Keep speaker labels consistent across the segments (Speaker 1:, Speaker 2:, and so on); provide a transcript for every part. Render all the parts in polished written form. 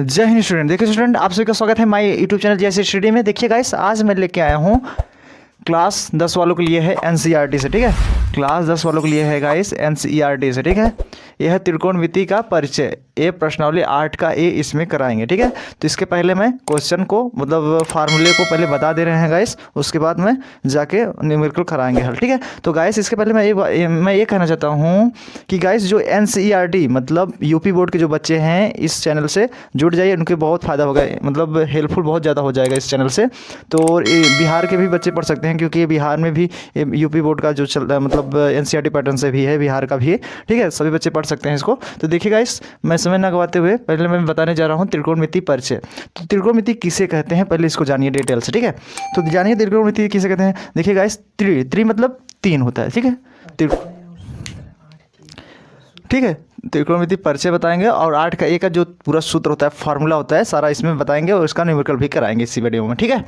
Speaker 1: जय हिंद स्टूडेंट। देखिए स्टूडेंट, आप सभी का स्वागत है माय यूट्यूब चैनल जैसे स्टडी में। देखिए गाइस, आज मैं लेके आया हूँ क्लास 10 वालों के लिए है एनसीईआरटी से। ठीक है, क्लास 10 वालों के लिए है गाइस एनसीईआरटी से। ठीक है, यह त्रिकोणमिति का परिचय, ये प्रश्नावली 8 का ए इसमें कराएंगे। ठीक है, तो इसके पहले मैं क्वेश्चन को मतलब फार्मूले को पहले बता दे रहे हैं गाइस, उसके बाद में जाके न्यूमेरिकल कराएंगे हल। ठीक है, तो गाइस इसके पहले मैं ये कहना चाहता हूँ कि गाइस जो एनसीईआरटी मतलब यूपी बोर्ड के जो बच्चे हैं इस चैनल से जुड़ जाइए, उनके बहुत फ़ायदा होगा, मतलब हेल्पफुल बहुत ज़्यादा हो जाएगा इस चैनल से। तो बिहार के भी बच्चे पढ़ सकते हैं, क्योंकि बिहार में भी यूपी बोर्ड का जो चल रहा है मतलब एनसीईआरटी पैटर्न से भी है, बिहार का भी है। ठीक है, सभी बच्चे पढ़ सकते हैं इसको। तो देखिए गाइस, मैं समय ना गवाते हुए पहले मैं बताने जा रहा हूँ त्रिकोणमिति परिचय। तो त्रिकोणमिति किसे कहते हैं पहले इसको जानिए डिटेल से। ठीक है, तो जानिए त्रिकोणमिति किसे कहते हैं। देखिए गाइस, त्रि मतलब 3 होता है। ठीक है, ठीक है, त्रिकोणमिति परिचय बताएंगे और 8 का ए का जो पूरा सूत्र होता है, फार्मूला होता है, सारा इसमें बताएंगे और इसका न्यूमेरिकल भी कराएंगे इसी वीडियो में। ठीक है,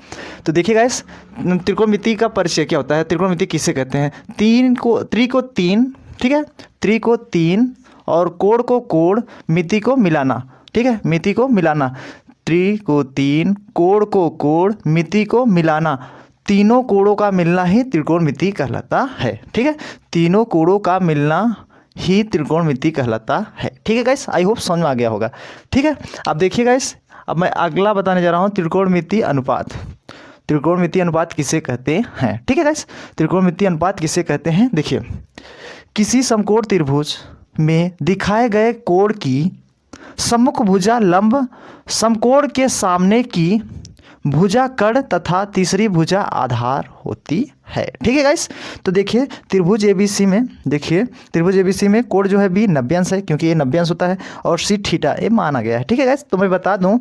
Speaker 1: तो देखिए गाइस, त्रिकोणमिति का परिचय क्या होता है, त्रिकोणमिति किसे कहते हैं। त्रि को 3, ठीक है, त्रि को 3 और कोण, मिति को मिलाना। ठीक है, मिति को मिलाना, त्रि को 3, कोण, मिति को मिलाना, तीनों कोणों का मिलना ही त्रिकोणमिति कहलाता है। ठीक है, तीनों कोणों का मिलना ही त्रिकोणमिति कहलाता है। ठीक है गाइस, आई होप समझ में आ गया होगा। ठीक है, अब देखिए गाइस, अब मैं अगला बताने जा रहा हूँ त्रिकोणमिति अनुपात। त्रिकोणमिति अनुपात किसे कहते हैं। ठीक है गाइस, त्रिकोणमिति अनुपात किसे कहते हैं। देखिए, किसी समकोण त्रिभुज में दिखाए गए कोण की सम्मुख भुजा लंब समकोण के सामने की भुजा कर्ण तथा तीसरी भुजा आधार होती है। ठीक है गाइस, तो देखिए त्रिभुज एबीसी में, देखिए त्रिभुज एबीसी में कोण जो है बी 90 अंश है, क्योंकि ये 90 अंश होता है, और सी थीटा ये माना गया है। ठीक है गाइस, तो मैं बता दूं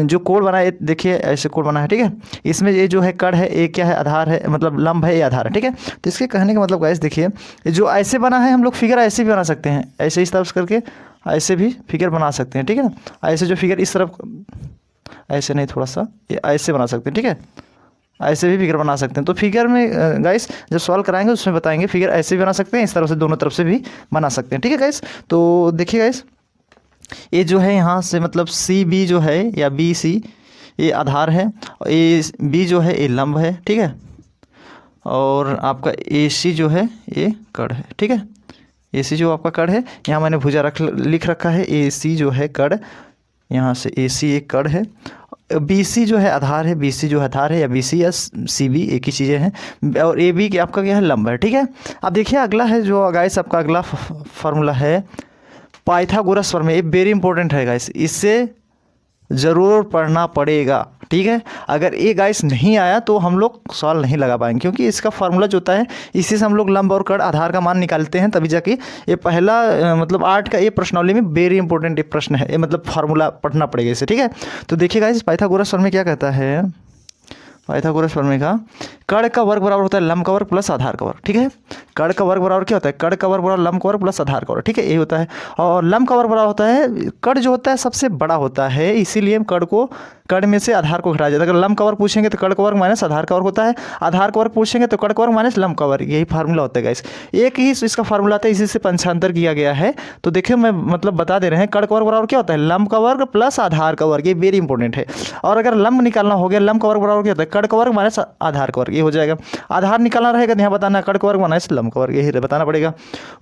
Speaker 1: जो कोण बना है, देखिए ऐसे कोण बना है। ठीक है, इसमें ये जो है कर्ण है, ये क्या है, आधार है, मतलब लंब है, ये आधार है। ठीक है, तो इसके कहने का मतलब गाइस देखिए, जो ऐसे बना है, हम लोग फिगर ऐसे भी बना सकते हैं, ऐसे इस तरफ करके ऐसे भी फिगर बना सकते हैं। ठीक है ना, ऐसे जो फिगर इस तरफ, ऐसे नहीं, थोड़ा सा ये ऐसे बना सकते हैं। ठीक है, ऐसे भी फिगर बना सकते हैं। तो फिगर में गाइस जब सॉल्व कराएंगे उसमें बताएंगे, फिगर ऐसे भी बना सकते हैं, इस तरफ से दोनों तरफ से भी बना सकते हैं। ठीक है गाइस, तो देखिए गाइस, ये जो है यहाँ से मतलब सी बी जो है या बी सी ये आधार है, और ये बी जो है ये लंब है। ठीक है, और आपका ए सी जो है ये कर्ण है। ठीक है, ए सी जो आपका कर्ण है, यहाँ मैंने भुजा लिख रखा है, ए सी जो है कर्ण, यहाँ से ए सी एक कर्ण है, बी सी जो है आधार है, बी सी जो आधार है, या बी सी या सी बी एक ही चीज़ें हैं, और ए बी आपका क्या है, लंब है। ठीक है, अब देखिए अगला है जो गाइस आपका अगला फार्मूला है पाइथागोरस प्रमेय। ये वेरी इंपॉर्टेंट है गाइस, इससे ज़रूर पढ़ना पड़ेगा। ठीक है, अगर ये गाइस नहीं आया तो हम लोग सॉल्व नहीं लगा पाएंगे, क्योंकि इसका फार्मूला जो होता है इसी से हम लोग लंब और कर्ण आधार का मान निकालते हैं, तभी जाके ये पहला मतलब 8 का ये प्रश्नावली में वेरी इंपॉर्टेंट एक प्रश्न है, ये मतलब फार्मूला पढ़ना पड़ेगा इसे। ठीक है, तो देखिए गाइस, पाइथागोरस प्रमेय क्या कहता है, पाइथागोरस प्रमेय का कर्ण का वर्ग बराबर होता है लंब का वर्ग प्लस आधार का वर्ग। ठीक है, कर्ण का वर्ग बराबर क्या होता है, कर्ण का वर्ग बराबर लंब का वर्ग प्लस आधार का वर्ग। ठीक है, ये होता है, और लंब का वर्ग बराबर होता है, कर्ण जो होता है सबसे बड़ा होता है, इसीलिए कर्ण में से आधार को घटाया जाता है। अगर लंब का वर्ग पूछेंगे तो कर्ण का वर्ग माइनस आधार का वर्ग होता है, आधार का वर्ग पूछेंगे तो कर्ण का वर्ग माइनस लंब का वर्ग, यही फार्मूला होता है गाइस। एक ही इसका फार्मूला आता है, इसी से पंचांतर किया गया है। तो देखिए मैं मतलब बता दे रहे हैं, कर्ण का वर्ग बराबर क्या होता है, लंब का वर्ग प्लस आधार का वर्ग, ये वेरी इंपॉर्टेंट है। और अगर लंब निकालना हो गया, लंब का वर्ग बराबर क्या होता है, कर्ण का वर्ग माइनस आधार का वर्ग, ये हो जाएगा। आधार निकालना रहेगा तो यहाँ बताना कर्ण का वर्ग माइनस लंब का वर्ग, यही बताना पड़ेगा।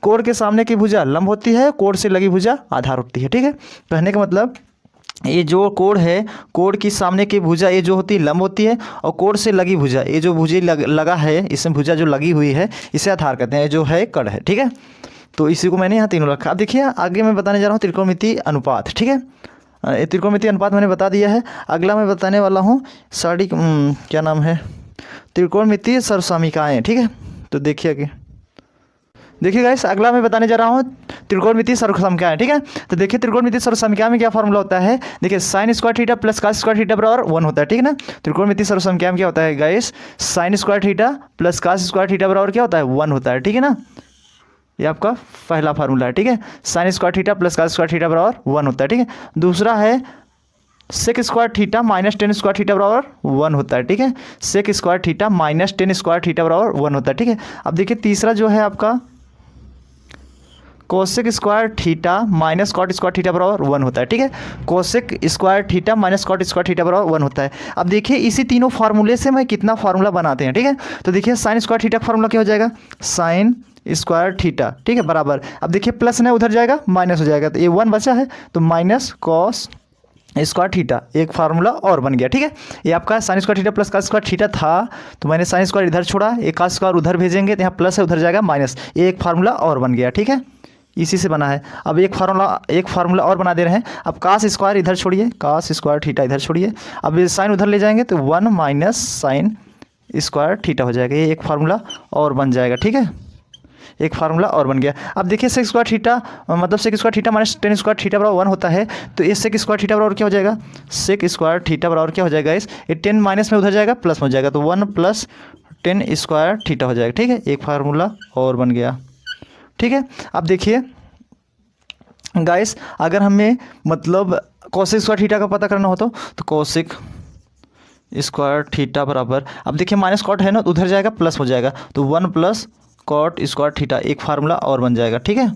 Speaker 1: कोण के सामने की भुजा लंब होती है, कोण से लगी भुजा आधार होती है। ठीक है, कहने का मतलब ये जो कोण है, कोण की सामने की भुजा ये जो होती है लंब होती है, और कोण से लगी भुजा, ये जो भुजा लगा है, इसमें भुजा जो लगी हुई है इसे आधार कहते हैं, जो है कर्ण है। ठीक है, तो इसी को मैंने यहाँ तीनों रखा। अब देखिए आगे मैं बताने जा रहा हूँ त्रिकोणमिति अनुपात। ठीक है, त्रिकोणमिति अनुपात मैंने बता दिया है। अगला मैं बताने वाला हूँ क्या नाम है, त्रिकोणमिति सर्वसमीकाएँ। ठीक है, तो देखिए गाइस, अगला मैं बताने जा रहा हूँ त्रिकोणमिति सर्वसमीकाएँ। ठीक है, तो देखिए त्रिकोणमिति सर्वसमीकाएँ में क्या फार्मूला होता है, देखिए sine square theta plus cos square theta बराबर 1 होता है। ठीक है ना, त्रिकोणमिति सर्वसमीकाएँ में क्या होता है guys, sign square theta plus cos square theta बराबर क्या होता है, 1 होता है। ठीक है ना, ये आपका पहला फार्मूला है। ठीक है, sine square theta plus cos square theta बराबर 1 होता है। ठीक है, दूसरा है sec square theta minus tan square theta बराबर 1 होता है। ठीक है, sec square theta minus tan square theta बराबर 1 होता है। ठीक है, अब देखिए तीसरा जो है आपका cosec square theta minus cot square theta बराबर 1 होता है, ठीक है। Cosec square theta minus cot square theta बराबर 1 होता है। अब देखिए इसी तीनों फार्मूले से मैं कितना फार्मूला बनाते हैं, ठीक है। तो देखिए साइन स्क्वायर थीटा का फार्मूला क्या हो जाएगा, साइन स्क्वायर थीटा, ठीक है, बराबर। अब देखिए प्लस ना उधर जाएगा माइनस हो जाएगा, तो ये 1 बचा है, तो माइनस कॉस स्क्वायर थीटा, एक फार्मूला और बन गया, ठीक है। ये आपका साइन स्क्वायर थीटा प्लस का स्क्वायर थीटा था, तो मैंने साइन स्क्वायर इधर छोड़ा, एक का स्क्वायर उधर भेजेंगे तो यहाँ प्लस है उधर जाएगा माइनस, ये एक फार्मूला और बन गया, ठीक है। इसी से बना है। अब एक फार्मूला और बना दे रहे हैं। अब कास स्क्वायर इधर छोड़िए, कास स्क्वायर थीटा इधर छोड़िए, अब ये साइन उधर ले जाएंगे तो 1 माइनस साइन स्क्वायर थीटा हो जाएगा, ये एक फार्मूला और बन जाएगा, ठीक है। एक फार्मूला और बन गया। अब देखिए सेक स्क्वायर थीटा मतलब sec square theta minus tan square theta बराबर 1 होता है, तो ये सेक स्क्वायर थीटा बराबर क्या हो जाएगा, सेक स्क्वायर थीटा बराबर क्या हो जाएगा इस, ये 10 माइनस में उधर जाएगा प्लस में हो जाएगा, तो 1 प्लस 10 स्क्वायर थीटा हो जाएगा, ठीक है। एक फार्मूला और बन गया, ठीक है। अब देखिए गाइस, अगर हमें मतलब कोसेक स्क्वायर थीटा का पता करना हो तो कोसेक स्क्वायर थीटा बराबर, अब देखिए माइनस कॉट है ना, तो उधर जाएगा प्लस हो जाएगा, तो 1 प्लस कॉट स्क्वायर थीटा, एक फार्मूला और बन जाएगा, ठीक है।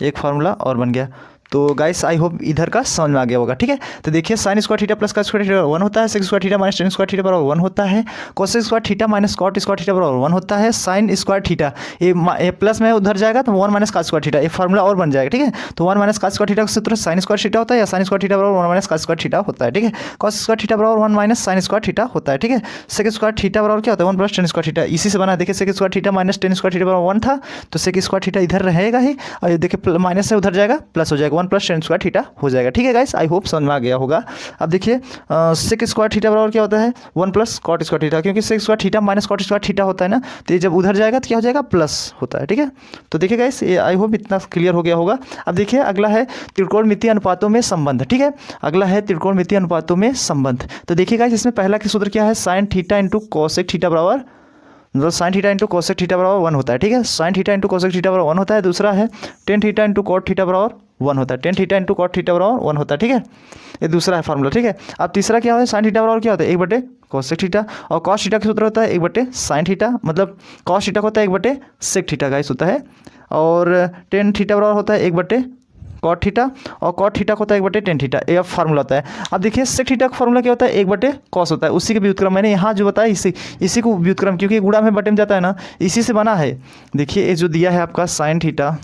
Speaker 1: एक फार्मूला और बन गया। तो गाइस आई होप इधर का समझ में आ गया होगा, ठीक है। तो देखिए साइन स्क्वायर थीटा प्लस का स्क्वायर थीटा 1 होता है, sec square theta minus tan square theta बराबर 1 होता है, cosec square theta minus cot square theta बराबर 1 होता है, साइन स्क्वायर थीटा ये प्लस में उधर जाएगा तो 1 माइनस का स्क्वायर थीटा, एक फार्मूला और बन जाएगा, ठीक है। तो 1 माइनस का स्क्वायर थीटा का सूत्र साइन स्क्वायर थीटा होता है, या साइन स्क्वायर थीटा बराबर 1 माइनस का स्क्वायर थीटा होता है, ठीक है। कॉस स्क्वायर थीटा बराबर 1 माइनस साइन स्क्वायर थीटा होता है, ठीक है। सेक स्क्वायर थीटा बराबर क्या होता है 1 प्लस टेन स्क्वायर थीटा, इसी से बना। देखिए sec square theta minus tan square theta बराबर 1 था, तो सेक स्क्वायर थीटा इधर रहेगा ही, और ये देखिए माइनस से उधर जाएगा प्लस हो जाएगा, 1 प्लस टेन स्क्वायर थीटा हो जाएगा, ठीक है गाइस। आई होप समझ में आ गया होगा। अब देखिए सेक स्क्वायर थीटा बराबर क्या होता है 1 प्लस कॉट स्क्वायर थीटा, क्योंकि sec square theta minus cot square theta होता है ना, तो ये जब उधर जाएगा तो क्या हो जाएगा प्लस होता है, ठीक है। तो देखिए गाइस ये आई होप इतना क्लियर हो गया होगा। अब देखिए अगला है त्रिकोणमितीय अनुपातों में संबंध, ठीक है। अगला है त्रिकोणमितीय अनुपातों में संबंध। तो देखिए गाइस इसमें पहला का सूत्र क्या है, sine theta into cosec theta बराबर, मतलब sine theta into cosec theta बराबर 1 होता है, ठीक है। Sine theta into cosec theta बराबर 1 होता है। दूसरा है tan theta into cot theta बराबर 1 होता है, tan theta into cot theta बराबर 1 होता है, ठीक है। ये दूसरा है फार्मूला, ठीक है। अब तीसरा क्या है, साइन थीटा बराबर क्या होता है 1 बटे कोसेक थीटा, और कॉस थीटा का सूत्र होता है 1 बटे साइन थीटा, मतलब कॉस थीटा होता है 1 बटे सेक थीटा गाइस होता है, और टेन थीटा बराबर होता है 1 बटे कॉट थीटा, और कॉट थीटा होता है 1 बटे टेन थीटा, ये फार्मूला होता है। अब देखिए सेक थीटा का फार्मूला क्या होता है 1 बटे कॉस होता है, उसी के व्युत्क्रम मैंने यहाँ जो बताया इसी को व्युत्क्रम, क्योंकि गुणा में बटे में जाता है ना, इसी से बना है। देखिए ये जो दिया है आपका sign theta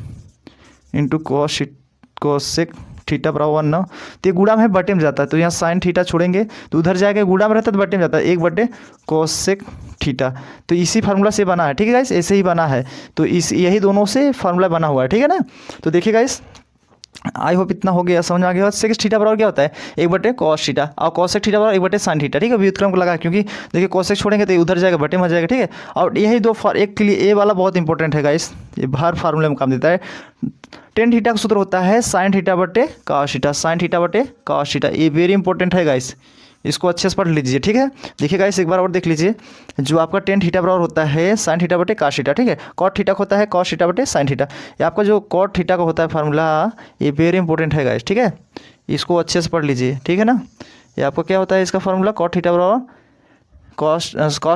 Speaker 1: into cosec theta बराबर 1 ना, तो ये गुणा में बटे में जाता है, तो यहाँ साइन थीटा छोड़ेंगे तो उधर जाएगा, गुणा में रहता है तो बटे में जाता है, 1 बटे कोसेक थीटा, तो इसी फार्मूला से बना है, ठीक है गाइस, ऐसे ही बना है। तो यही दोनों से फार्मूला बना हुआ है, ठीक है ना। तो देखिए गाइस आई होप इतना हो गया, समझ में आ गया। सेक थीटा बराबर क्या होता है 1 बटे कॉस थीटा, और कोसेक थीटा बराबर 1 बटे साइन थीटा, ठीक है। व्युत्क्रम को लगा, क्योंकि देखिए कोसेक छोड़ेंगे तो उधर जाएगा बटे में जाएगा, ठीक है। और यही दो एक के लिए ए वाला बहुत इंपॉर्टेंट है गाइस, ये हर फार्मूले में काम देता है। टेन थीटा का सूत्र होता है साइन थीटा बटे कॉस थीटा, साइन थीटा बटे कॉस थीटा, ये वेरी इंपॉर्टेंट है गाइस, इसको अच्छे से पढ़ लीजिए, ठीक है। देखिए गाइस एक बार और देख लीजिए, जो आपका टेन थीटा बराबर होता है साइन थीटा बटे कॉस थीटा, ठीक है। कॉट थीटा का होता है कॉस थीटा बटे साइन थीटा, ये आपका जो कॉट थीटा का होता है फार्मूला, ये वेरी इंपॉर्टेंट है गाइस, ठीक है। इसको अच्छे से पढ़ लीजिए, ठीक है ना। ये आपका क्या होता है इसका फार्मूला, कॉट थीटा बराबर कॉस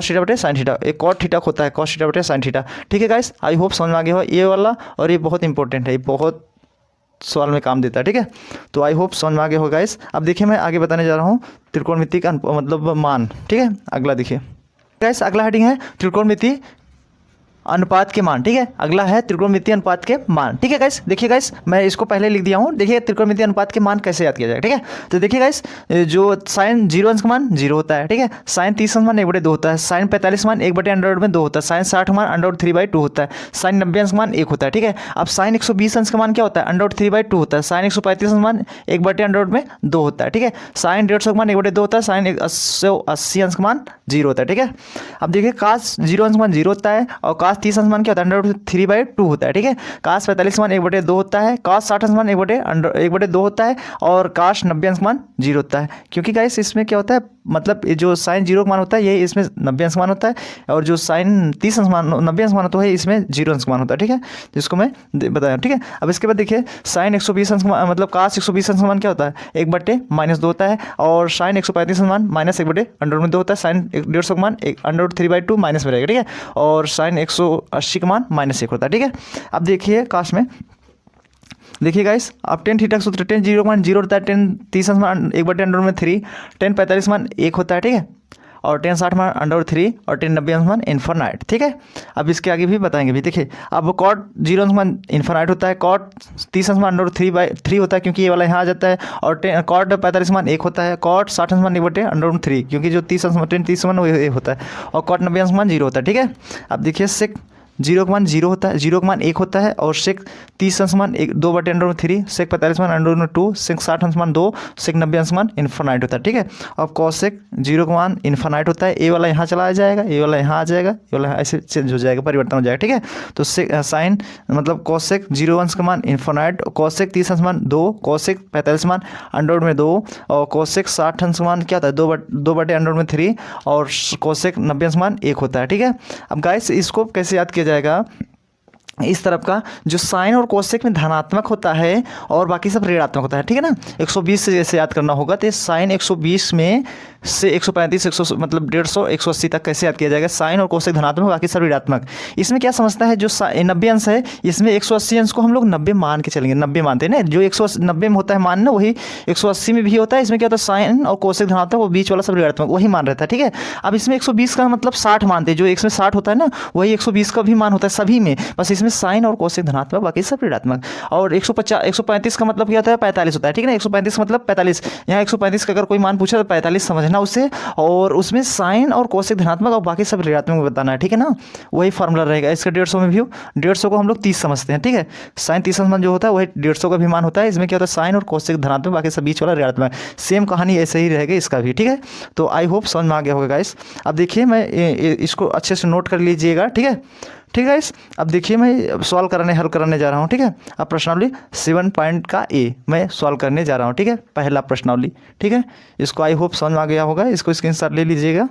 Speaker 1: थीटा बटे साइन थीटा, एक कॉट थीटा होता है कॉस थीटा बटे साइन थीटा, ठीक है गाइस। आई होप समझ में आ गया हो ये वाला, और ये बहुत इंपॉर्टेंट है, ये बहुत सवाल में काम देता है, ठीक है। तो आई होप समझ में आ गया हो गाइस। अब देखिए मैं आगे बताने जा रहा हूँ त्रिकोणमिति का मतलब मान, ठीक है। अगला देखिए गाइस, अगला हेडिंग है त्रिकोणमिति अनुपात के मान, ठीक है। अगला है त्रिकोणमितीय अनुपात के मान, ठीक है गाइस। देखिए गाइस मैं इसको पहले लिख दिया हूँ, देखिए त्रिकोणमितीय अनुपात के मान कैसे याद किया जाएगा, ठीक है। तो देखिए गाइस जो साइन 0 अंश का मान 0 होता है, ठीक है। साइन 30 अंश मान 1 बटे 2 होता है, साइन 45 मान 1 बटे अंडर में 2 होता है, साइन 60 मान अंडर 3/2 होता है, साइन 90 अंश मान 1 होता है, ठीक है। अब साइन 120 अंश का मान क्या होता है अंडर 3/2 होता है, साइन 135 अंश मान 1 बटे अंडर में 2 होता है, ठीक है। साइन 150 का मान 1 बटे 2 होता है, साइन 180 अंश का मान 0 होता है, ठीक है। अब देखिए कास 0 अंश मान 0 होता है, और कास 30 अंश मान क्या होता है 3/2 होता है, ठीक है। कास 45 मान 1 बटे 2 होता है, कास 60 अंश मान 1 बटे 2 होता है, और कास 90 अंश मान 0 होता है। क्योंकि गाइस इसमें क्या होता है, मतलब जो साइन 0 का मान होता है ये इसमें 90 अंश मान होता है, और जो साइन 30 अंश मान 90 अंश मान होता है इसमें 0 अंश मान होता है, ठीक है। जिसको मैं बताया, ठीक है। अब इसके बाद देखिए साइन 120 अंश मतलब कास 120 अंश मान क्या होता है 1 बटे -2 होता है, और साइन 135 अंश मान -1 बटे अंडर में 2 होता है, साइन 150 का मान अंडर 3/2 माइनस में रहेगा, ठीक है। और साइन 180 का मान -1 होता है, ठीक है। अब देखिए काश में देखिए गाइस, अब टेन थीटा का सूत्र, टेन 0.0 होता है, टेन 30 मान 1/√3, टेन 45 मान 1 होता है, ठीक है, और टेन 60 मान √3 और टेन 90 मान इन्फिनाइट, ठीक है। अब इसके आगे भी बताएंगे भी। देखिए अब कॉट 0 मान इन्फिनाइट होता है, कॉट 30 मान √3/3 होता है क्योंकि ये वाला यहाँ आ जाता है, और कॉट 45 मान 1 होता है, कॉट 60 मान 1/√3 क्योंकि जो 30 मान वो होता है, और कॉट 90 मान 0 होता है, ठीक है। अब देखिए सेक 0 का मान 0 होता है, 0 का मान 1 होता है, और सेक 30 अंश मान 2/√3, सेक 45 मान √2, सेक 60 अंश मान 2, सेक 90 अंश मान इन्फिनाइट होता है, ठीक है। अब कॉसेक 0 का मान इन्फिनाइट होता है, ए वाला यहाँ चला जाएगा, ए वाला यहाँ आ जाएगा, ये वाला ऐसे चेंज हो जाएगा, परिवर्तन हो जाएगा, ठीक है। तो साइन मतलब कॉसेक 0 अंश का मान इन्फिनाइट, कॉसेक 30 अंश मान 2, कॉसेक 45 मान √2, और कॉसेक 60 अंश मान क्या होता है 2/√3, और कॉसेक 90 अंश मान 1 होता है, ठीक है। अब गाइस इसको कैसे याद किया जाएगा, इस तरफ का जो साइन और कोसेक में धनात्मक होता है और बाकी सब ऋणात्मक होता है, ठीक है ना। 120 से जैसे याद करना होगा तो साइन 120 में से 135 100 मतलब 150 180 तक कैसे याद किया जाएगा, साइन और कोसेक धनात्मक बाकी सब ऋणात्मक। इसमें क्या समझता है, जो 90 अंश है इसमें 180 अंश को हम लोग 90 मान के चलेंगे, 90 मानते हैं ना, जो 190 में होता है मान ना वही 180 में भी होता है। इसमें क्या होता है साइन और कोसेक धनात्मक, वो बीच वाला सब ऋणात्मक वही मान रहता है, ठीक है। अब इसमें 120 का मतलब 60 मानते हैं, जो इसमें 60 होता है ना वही 120 का भी मान होता है सभी में, बस इसमें साइन और कोसेक धनात्मक बाकी सब ऋणात्मक। और 135 का मतलब क्या होता है 45 होता है, ठीक है ना। 135 का मतलब 45, यहाँ 135 का अगर कोई मान पूछा तो 45 समझना उससे, और उसमें साइन और कोसेक धनात्मक और बाकी सब ऋणात्मक में बताना है, ठीक है ना। वही फार्मूला रहेगा इसका 150 में भी। 150 को हम लोग 30 समझते हैं, ठीक है। साइन 30 मान जो होता है वही 150 का भी मान होता है। इसमें क्या होता है साइन और कोसेक धनात्मक बाकी सब बीच वाला ऋणात्मक। सेम कहानी ऐसे ही रहेगी इसका भी, ठीक है। तो आई होप समझ में आ गया होगा गाइस। अब देखिए मैं इसको अच्छे से नोट कर लीजिएगा, ठीक है, ठीक है गाइस। अब देखिए मैं सॉल्व करने हल कराने जा रहा हूँ, ठीक है। अब प्रश्नावली 7 पॉइंट का ए मैं सॉल्व करने जा रहा हूँ, ठीक है, पहला प्रश्नावली, ठीक है। इसको आई होप समझ में आ गया होगा, इसको स्क्रीनशॉट ले लीजिएगा।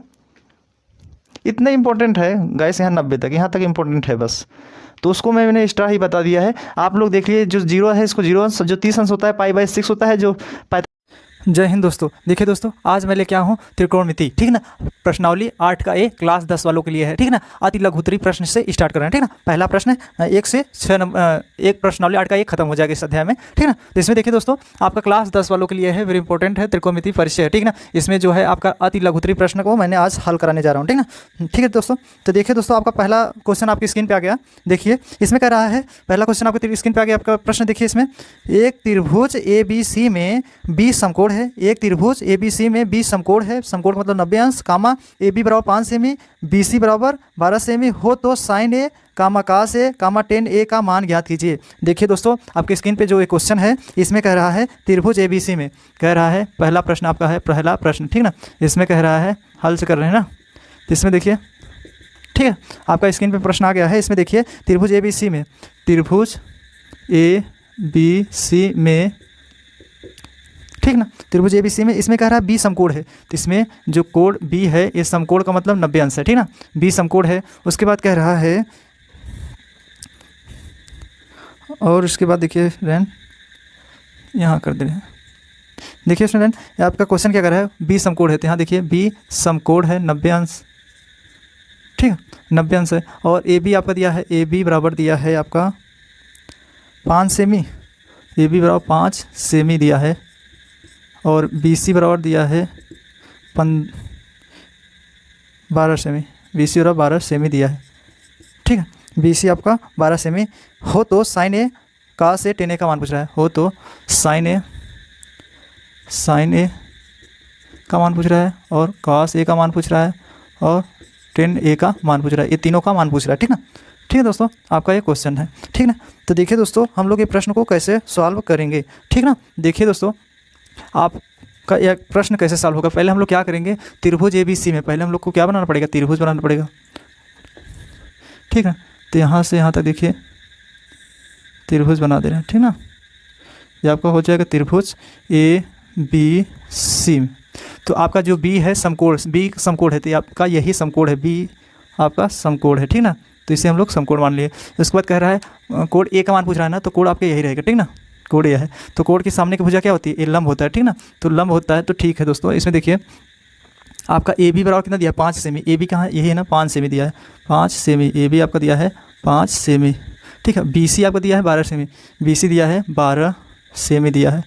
Speaker 1: इतना इंपॉर्टेंट है गाइस, यहाँ 90 तक, यहाँ तक इंपॉर्टेंट है बस, तो उसको मैंने एक्स्ट्रा ही बता दिया है। आप लोग देख लीजिए, जो 0 है इसको 0 अंश, जो 30 अंश होता है π/6 होता है, जो
Speaker 2: जय हिंद दोस्तों। देखिए दोस्तों, आज मैं लेके आया हूँ त्रिकोणमिति, ठीक है ना। प्रश्नावली 8 का ए क्लास 10 वालों के लिए है, ठीक है ना। अति लघुत्तरी प्रश्न से स्टार्ट कर रहे हैं, ठीक है ना। पहला प्रश्न 1 से 6 नंबर, एक प्रश्नावली 8 का ए खत्म हो जाएगा इस अध्याय में, ठीक है ना। तो इसमें देखिए दोस्तों, आपका क्लास 10 वालों के लिए है, वेरी इंपॉर्टेंट है, त्रिकोणमिति परिचय, ठीक है ना। इसमें जो है आपका अति लघुत्तरी प्रश्न को मैंने आज हल कराने जा रहा हूँ, ठीक है ना। ठीक है दोस्तों, तो देखिए दोस्तों, आपका पहला क्वेश्चन आपकी स्क्रीन पर आ गया। देखिए इसमें कह रहा है, पहला क्वेश्चन आपकी स्क्रीन पर आ गया। आपका प्रश्न देखिए, इसमें एक त्रिभुज ABC में 20 समकोण है, एक त्रिभुज ABC में 20 समकोण है, समकोण मतलब 90 अंश, कामा AB बराबर 5 सेमी, BC बराबर 12 सेमी हो तो साइन ए कामा कास ए कामा टेन ए का मान ज्ञात कीजिए। देखिए दोस्तों, आपके स्क्रीन पे जो एक क्वेश्चन है, इसमें कह रहा है त्रिभुज ABC में कह रहा है, पहला प्रश्न आपका है, पहला प्रश्न, ठीक ना। इसमें कह रहा है, हल से कर रहे हैं ना, तो इसमें देखिए, ठीक है, आपका स्क्रीन पे प्रश्न आ गया है। इसमें देखिए त्रिभुज ABC में, त्रिभुज ABC में, ठीक ना, त्रिभुज ABC में इसमें कह रहा है 20 समकोण है, तो इसमें जो कोण B है, इस समकोण का मतलब 90 अंश है, ठीक ना, 20 समकोण है। उसके बाद कह रहा है, और उसके बाद देखिए रैन यहाँ कर दे रहे हैं। देखिए स्टूडेंट, आपका क्वेश्चन क्या कर रहा है, 20 समकोण है, तो यहाँ देखिए 20 समकोण है, 90 अंश, ठीक है, 90 अंश है। और AB आपका दिया है, AB बराबर दिया है आपका 5 सेमी, AB बराबर 5 सेमी दिया है, और BC बराबर दिया है 12 सेमी, BC बराबर 12 सेमी दिया है, ठीक है। BC आपका 12 सेमी हो तो साइन ए का से टेन ए का मान पूछ रहा है, हो तो साइन ए का मान पूछ रहा है, और कास ए का मान पूछ रहा है, और टेन ए का मान पूछ रहा है, ये तीनों का मान पूछ रहा है, ठीक ना। ठीक है दोस्तों, आपका ये क्वेश्चन है, ठीक ना। तो देखिए दोस्तों, हम लोग ये प्रश्न को कैसे सॉल्व करेंगे, ठीक ना। देखिए दोस्तों, आपका यह प्रश्न कैसे सॉल्व होगा, पहले हम लोग क्या करेंगे, त्रिभुज ABC में पहले हम लोग को क्या बनाना पड़ेगा, त्रिभुज बनाना पड़ेगा, ठीक है। तो यहाँ से यहाँ तक देखिए त्रिभुज बना दे रहे हैं, ठीक ना। ये आपका हो जाएगा त्रिभुज ABC में। तो आपका जो B है समकोण, B समकोण है, तो आपका यही समकोण है, B आपका समकोण है, ठीक ना। तो इसे हम लोग समकोण मान लिए। उसके बाद कह रहा है कोण A का मान पूछ रहा है ना, तो कोण आपका यही रहेगा, ठीक ना, कोण A है। तो कोण के सामने की भुजा क्या होती है, ये लंब होता है, ठीक ना। तो लंब होता है, तो ठीक है दोस्तों। इसमें देखिए आपका AB बराबर कितना दिया है, 5 सेमी, AB कहाँ है, यही है ना, 5 सेमी दिया है, 5 सेमी, AB आपका दिया है 5 सेमी, ठीक है। बी सी आपको दिया है 12 सेमी, बी सी दिया है 12 सेमी दिया है,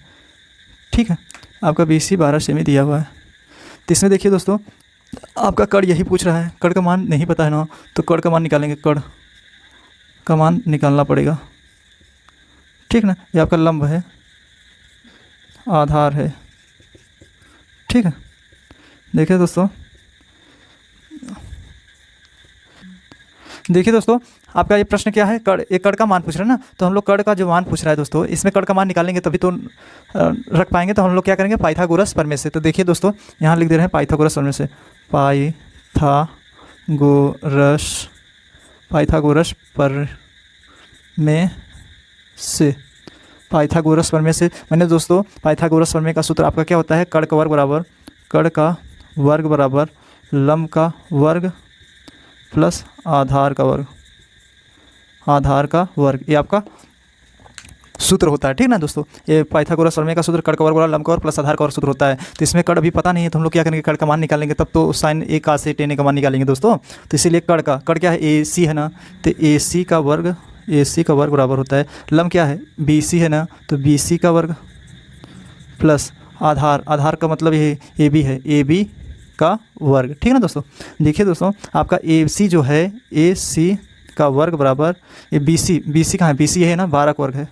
Speaker 2: ठीक है। आपका बी सी 12 सेमी दिया हुआ है। तो इसमें देखिए दोस्तों, आपका कड़ यही पूछ रहा है, कड़ का मान नहीं पता है ना, तो कड़ का मान निकालेंगे, कड़ का मान निकालना पड़ेगा, ठीक ना। ये आपका लंब है, आधार है, ठीक है। देखिए दोस्तों, आपका ये प्रश्न क्या है, कड़, एक कड़ का मान पूछ रहा है ना, तो हम लोग कड़ का जो मान पूछ रहा है दोस्तों, इसमें कड़ का मान निकालेंगे तभी तो रख पाएंगे। तो हम लोग क्या करेंगे, पाइथागोरस प्रमेय से। तो देखिए दोस्तों, यहाँ लिख दे रहे हैं पाइथागोरस प्रमेय से, पाइथागोरस प्रमेय से, पाइथागोरस प्रमेय से मैंने दोस्तों, पाइथागोरस प्रमेय का सूत्र आपका क्या होता है, कड़ का वर्ग बराबर लंब का वर्ग प्लस आधार का वर्ग, ये आपका सूत्र होता है, ठीक ना दोस्तों। ये पाइथागोरस प्रमेय का सूत्र कड़ का वर्ग बराबर लंब का वर्ग प्लस आधार का वर्ग सूत्र होता है। तो इसमें कड़ अभी पता नहीं है, तो हम लोग क्या करेंगे, कड़ का मान निकालेंगे, तब तो साइन ए का से टेन ए का मान निकालेंगे दोस्तों। तो इसीलिए कड़ क्या है, ए सी है ना, तो ए सी का वर्ग बराबर होता है, लंब क्या है, बी सी है ना, तो बी सी का वर्ग प्लस आधार का मतलब ये ए बी है, ए बी का वर्ग, ठीक है ना दोस्तों। देखिए दोस्तों, आपका ए सी जो है, ए सी का वर्ग बराबर ये बी सी कहाँ है, बी सी है ना, 12 का वर्ग है,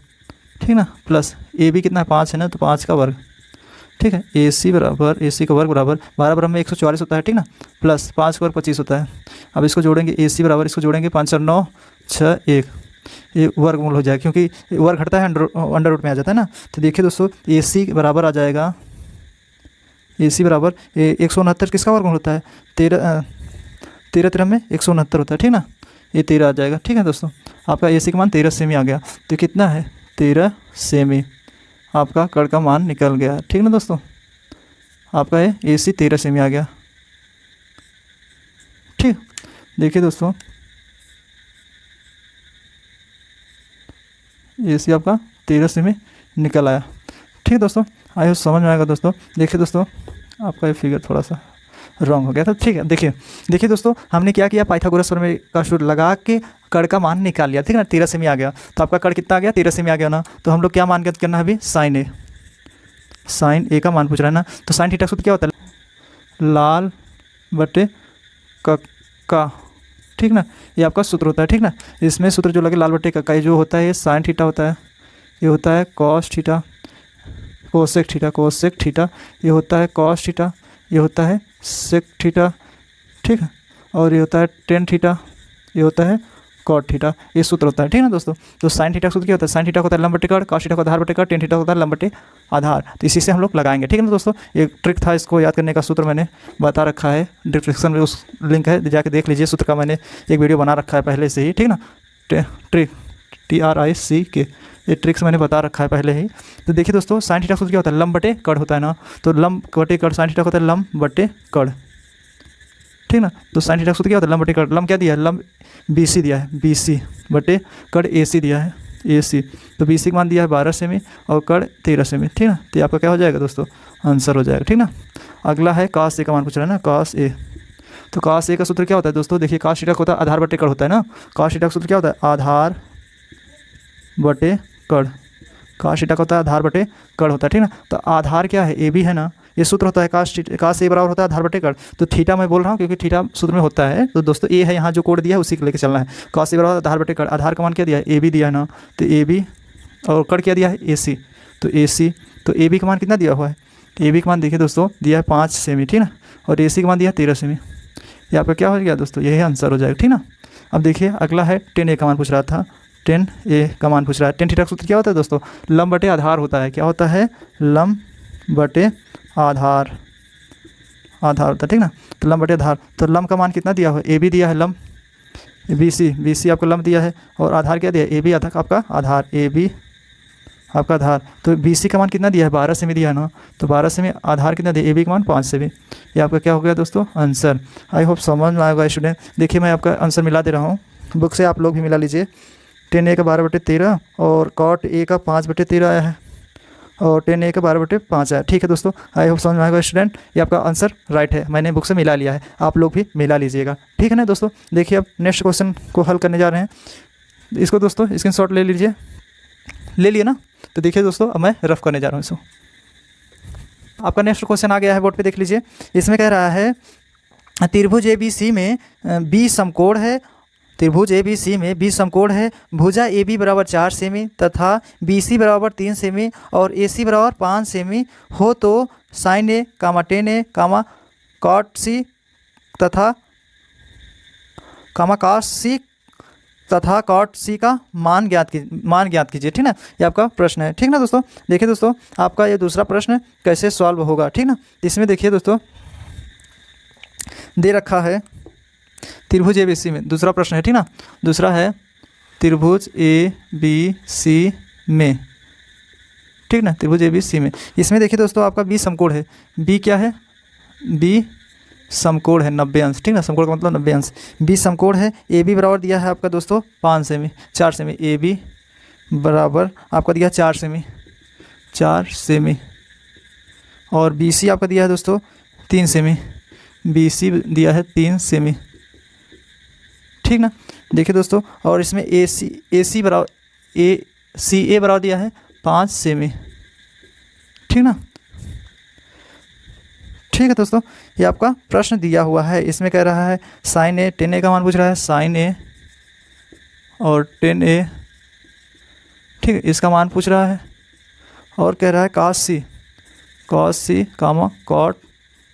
Speaker 2: ठीक ना, प्लस ए बी कितना है, 5 है ना, तो 5 का वर्ग, ठीक है। ए सी का वर्ग बराबर 12 बराबर में 144 होता है, ठीक ना, प्लस 5 का वर्ग 25 होता है। अब इसको जोड़ेंगे, ए सी बराबर इसको जोड़ेंगे 5 और 9 6 1, ये वर्गमूल हो जाएगा, क्योंकि वर्ग घटता है अंडर रूट में आ जाता है ना। तो देखिए दोस्तों, ए सी बराबर आ जाएगा, ए सी बराबर 169 किसका वर्गमूल होता है, 13 में 169 होता है, ठीक ना, ये 13 आ जाएगा, ठीक है दोस्तों। आपका ए सी का मान 13 सेमी आ गया, तो कितना है, 13 सेमी आपका कड़ का मान निकल गया, ठीक ना दोस्तों। आपका ये ए सी 13 सेमी आ गया, ठीक। देखिए दोस्तों, ए सी आपका 13 सेमी निकल आया, ठीक दोस्तों। आई होप समझ में आएगा दोस्तों। देखिए दोस्तों, आपका ये फिगर थोड़ा सा रॉन्ग हो गया था, ठीक है। देखिए दोस्तों, हमने क्या किया, पाइथागोरस प्रमेय का सूत्र लगा के कड़ का मान निकाल लिया, ठीक है ना, 13 सेमी आ गया। तो आपका कड़ कितना आ गया, 13 सेमी आ गया ना। तो हम लोग क्या मान ज्ञात करना है अभी, साइन ए का मान पूछ रहा है ना। तो साइन थीटा सूत्र क्या होता है, लाल बटे का, ठीक ना, ये आपका सूत्र होता है, ठीक ना। इसमें सूत्र जो लगे लाल बटे का, ये जो होता है ये साइन थीटा होता है, ये होता है कॉस थीटा, कोसेक थीटा, ये होता है कॉस थीटा, ये होता है सेक थीटा, ठीक है, और ये होता है टेन थीटा, ये होता है कॉट थीटा, ये सूत्र होता है, ठीक है ना दोस्तों। तो साइन थीटा सूत्र क्या होता है, साइन थीटा होता है लंब बटे कड़, कॉस थीटा को आधार बटे कड़, टेन थीटा होता है लंब बटे आधार। तो इसी से हम लोग लगाएंगे, ठीक है ना दोस्तों। एक ट्रिक था, इसको याद करने का सूत्र मैंने बता रखा है, डिस्क्रिप्शन में उस लिंक है, जाके देख लीजिए। सूत्र का मैंने एक वीडियो बना रखा है पहले से ही, ठीक ना, ट्रिक TRIC, ये ट्रिक्स मैंने बता रखा है पहले ही। तो देखिए दोस्तों, साइन थीटा सूत्र क्या होता है, लंब बटे कड़ होता है ना। तो लंब बटे कड़, साइन थीटा होता है लंब बटे कड़, ठीक ना। तो साइन थीटा सूत्र क्या होता है, लंब बटे कड़, लंब क्या दिया है, लंब BC दिया है, BC बटे कड़ AC दिया है, AC। तो BC का मान दिया है 12 सेमी और कड़ 13 सेमी, ठीक ना। तो आपका क्या हो जाएगा दोस्तों, आंसर हो जाएगा, ठीक ना। अगला है cos A का मान पूछ रहा है ना, cos A। तो cos A का सूत्र क्या होता है दोस्तों, देखिए cos थीटा होता है आधार बटे कड़ होता है ना। cos थीटा का सूत्र क्या होता है, आधार बटे कड़, cos थीटा का होता है आधार बटे कड़ होता है, ठीक ना। तो आधार क्या है, AB है ना, ये सूत्र होता है cos A बराबर होता है आधार बटे कड़। तो थीटा मैं बोल रहा हूँ क्योंकि थीटा सूत्र में होता है। तो दोस्तों A है, यहाँ जो कोड दिया है उसी को लेकर चलना है। cos A बराबर आधार बटे कड़, आधार का मान क्या दिया है, AB दिया है ना। तो AB और कड़ क्या दिया है, AC। तो AC, तो AB का मान कितना दिया हुआ है, AB का मान देखिए दोस्तों दिया है 5 सेमी, ठीक ना, और AC का मान दिया है 13 सेमी। ये आपका क्या हो गया दोस्तों, यही आंसर हो जाएगा, ठीक ना। अब देखिए अगला है 10A का मान पूछ रहा था, 10A का मान पूछ रहा है। 10 थीटा का सूत्र क्या होता है दोस्तों, लंब बटे आधार होता है, क्या होता है, लंब बटे आधार होता है, ठीक ना। तो लंब बटे आधार, तो लंब का मान कितना दिया हुआ है, AB दिया है लंब, BC आपका लंब दिया है, और आधार क्या दिया है, AB आधार आपका आधार, AB आपका आधार। तो BC का मान कितना दिया है, 12 सेमी दिया है ना। तो 12 सेमी, आधार कितना दिया, AB का मान 5 सेमी। ये आपका क्या हो गया दोस्तों, आंसर। आई होप समझ में आएगा स्टूडेंट। देखिए मैं आपका आंसर मिला दे रहा हूँ, बुक से आप लोग भी मिला लीजिए। 10A का 12/13 और cot A का 5/13 आया है, और 10A का 12/5 आया, ठीक है दोस्तों। आई होप समझ में आएगा स्टूडेंट। ये आपका आंसर राइट है, मैंने बुक से मिला लिया है, आप लोग भी मिला लीजिएगा, ठीक है ना दोस्तों। देखिए अब नेक्स्ट क्वेश्चन को हल करने जा रहे हैं। इसको दोस्तों स्क्रीनशॉट ले लीजिए, ले लिए ना। तो देखिए दोस्तों, अब मैं रफ करने जा रहा हूँ इसको। आपका नेक्स्ट क्वेश्चन आ गया है बोर्ड पे, देख लीजिए। इसमें कह रहा है त्रिभुज ABC में B समकोण है, त्रिभुज ABC में B समकोण है, भुजा AB बराबर 4 सेमी तथा BC बराबर 3 सेमी और AC बराबर 5 सेमी हो तो sine A comma tan A comma cot C तथा कामा कॉस C तथा कॉट C का मान ज्ञात कीजिए, ठीक ना। ये आपका प्रश्न है, ठीक ना दोस्तों। देखिए दोस्तों, आपका ये दूसरा प्रश्न कैसे सॉल्व होगा, ठीक ना। इसमें देखिए दोस्तों, दे रखा है त्रिभुज ABC में, दूसरा प्रश्न है, ठीक ना। दूसरा है त्रिभुज ABC में, ठीक ना, त्रिभुज ABC में। इसमें देखिए दोस्तों, आपका B समकोण है। B क्या है? B समकोण है 90 अंश, ठीक ना। समकोण का मतलब 90 अंश। B समकोण है। AB बराबर दिया है आपका दोस्तों 5 सेमी, 4 सेमी। AB बराबर आपका दिया 4 सेमी, 4 सेमी। और BC आपका दिया है दोस्तों 3 सेमी, BC दिया है 3 सेमी, ठीक ना। देखिए दोस्तों, और इसमें AC बराबर CA बराबर दिया है 5 सेमी, ठीक ना। ठीक है दोस्तों, ये आपका प्रश्न दिया हुआ है। इसमें कह रहा है साइन A 10A का मान पूछ रहा है, साइन A और 10A, ठीक है, इसका मान पूछ रहा है। और कह रहा है कॉस C कामा कॉट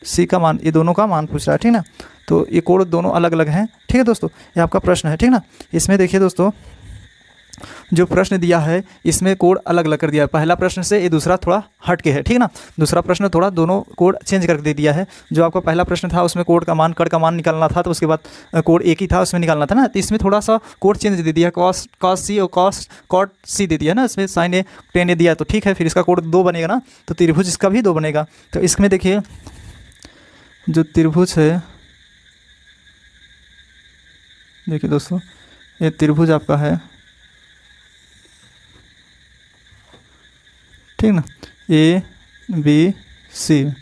Speaker 2: C का मान, ये दोनों का मान पूछ रहा है, ठीक ना। तो ये कोड दोनों अलग अलग हैं, ठीक है दोस्तों। ये आपका प्रश्न है, ठीक ना। इसमें देखिए दोस्तों, जो प्रश्न दिया है इसमें कोड अलग अलग कर दिया है। पहला प्रश्न से ये दूसरा थोड़ा हट के है, ठीक ना। दूसरा प्रश्न थोड़ा दोनों कोड चेंज करके दे दिया है। जो आपका पहला प्रश्न था उसमें कोड का मान, कड़ का मान निकालना था, तो उसके बाद कोड एक ही था उसमें निकालना था ना। तो इसमें थोड़ा सा कोड चेंज दे दिया, कॉस C और कॉट C दे दिया ना। इसमें साइन A 10A दिया, तो ठीक है, फिर इसका कोड 2 बनेगा ना, तो त्रिभुज इसका भी 2 बनेगा। तो इसमें देखिए, जो त्रिभुज है, देखिए दोस्तों, ये त्रिभुज आपका है, ठीक ना, ABC।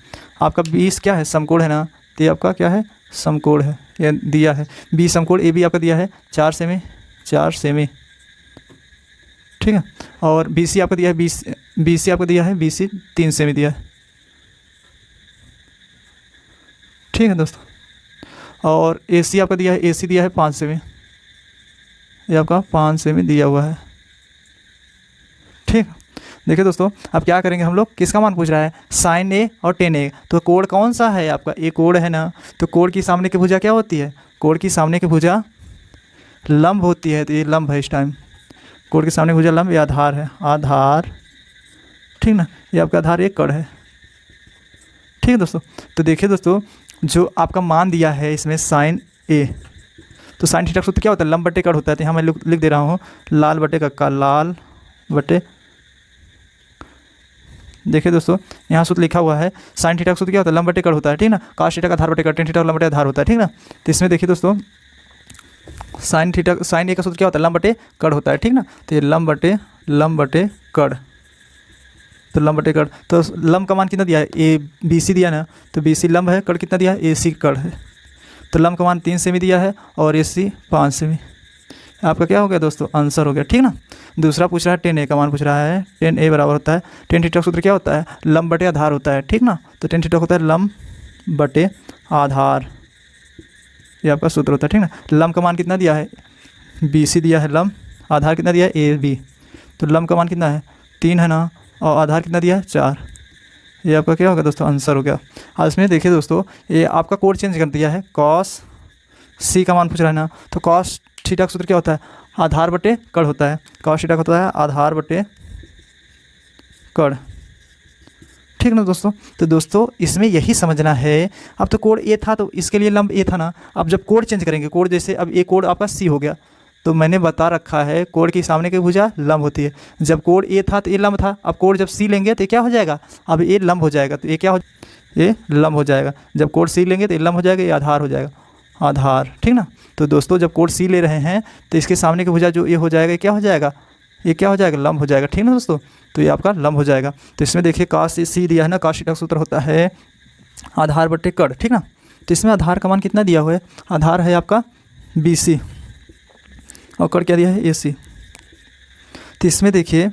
Speaker 2: आपका 20 क्या है? समकोण है ना, तो ये आपका क्या है? समकोण है, ये दिया है। B समकोण AB आपका दिया है 4 सेमी, 4 सेमी, ठीक है। और BC आपका दिया है BC आपका दिया है BC 3 सेमी दिया है, ठीक है दोस्तों। और AC आपका दिया है, AC दिया है 5 सेमी, ये आपका 5 सेमी दिया हुआ है, ठीक। देखिए दोस्तों, अब क्या करेंगे हम लोग, किसका मान पूछ रहा है? साइन A और 10A। तो कोड कौन सा है आपका? ये कोड है ना। तो कोड की सामने की भुजा क्या होती है? कोड की सामने की भुजा लंब होती है, तो ये लंब है इस टाइम। कोड के सामने भुजा लंब, ये आधार है, आधार, ठीक ना। ये आपका आधार एक कड़ है, ठीक है दोस्तों। तो देखिए दोस्तों, जो आपका मान दिया है इसमें साइन A, तो साइन थीटा का सूत्र क्या होता है? लंब बटे कड़ होता है। तो यहाँ मैं लिख दे रहा हूँ लाल बटे कक्का, लाल बटे, देखिए दोस्तों, यहाँ सूत्र लिखा हुआ है साइन थीटा का सूत्र क्या होता है? लंब बटे कड़ होता है, ठीक ना। कॉस थीटा का आधार बटे कड़, टेन थीटा का लंब बटे आधार होता है, ठीक ना। तो इसमें देखिए दोस्तों, साइन A का सूत्र क्या होता है? लंब बटे कड़ होता है, ठीक ना। तो ये लंब बटे कड़, तो लंब बटे कड़, तो लंब का मान कितना दिया है? BC दिया ना, तो BC लंब है, कड़ कितना दिया है? AC कड़ है। तो लंब का मान 3 सेमी दिया है और AC 5 सेमी। आपका क्या हो गया दोस्तों? आंसर हो गया, ठीक ना। दूसरा पूछ रहा है 10A का मान पूछ रहा है। 10A बराबर होता है, टेन थीटा का सूत्र क्या होता है? लंब बटे आधार होता है, ठीक ना। तो टेन थीटा होता है लंब बटे आधार, ये आपका सूत्र होता है, ठीक ना। लंब का मान कितना दिया है? BC दिया है लंब, आधार कितना दिया है? AB। तो लंब का मान कितना है? 3 है ना, और आधार कितना दिया है? 4। ये आपका क्या होगा दोस्तों? आंसर हो गया। आज इसमें देखिए दोस्तों, ये आपका कोड चेंज कर दिया है, कॉस C का मान पूछ रहा है ना। तो कॉस थीटा का सूत्र क्या होता है? आधार बटे कड़ होता है। कॉस थीटा का होता है आधार बटे कड़, ठीक ना दोस्तों। तो दोस्तों, इसमें यही समझना है। अब तो कोड A था, तो इसके लिए लंब A था ना। अब जब कोड चेंज करेंगे, कोड जैसे अब ये कोड आपका C हो गया, तो मैंने बता रखा है कोड की सामने की भुजा लंब होती है। जब कोड A था तो ये लंब था, अब कोड जब C लेंगे तो ये क्या हो जाएगा? अब ये लंब हो जाएगा, तो ये क्या हो, ये लंब हो जाएगा। जब कोड C लेंगे तो ये लंब हो जाएगा, ये आधार हो जाएगा, आधार, ठीक ना। तो दोस्तों, जब कोड C ले रहे हैं तो इसके सामने की भुजा जो ये हो जाएगा, ये क्या हो जाएगा? ये क्या हो जाएगा? लंब हो जाएगा, ठीक ना दोस्तों। तो ये आपका लंब हो जाएगा। तो इसमें देखिए कॉस C दिया है ना, कॉस थीटा का सूत्र होता है आधार बटे कड़, ठीक ना। तो इसमें आधार का मान कितना दिया हुआ है? आधार है आपका BC और कड़ क्या दिया है? AC। तो इसमें देखिए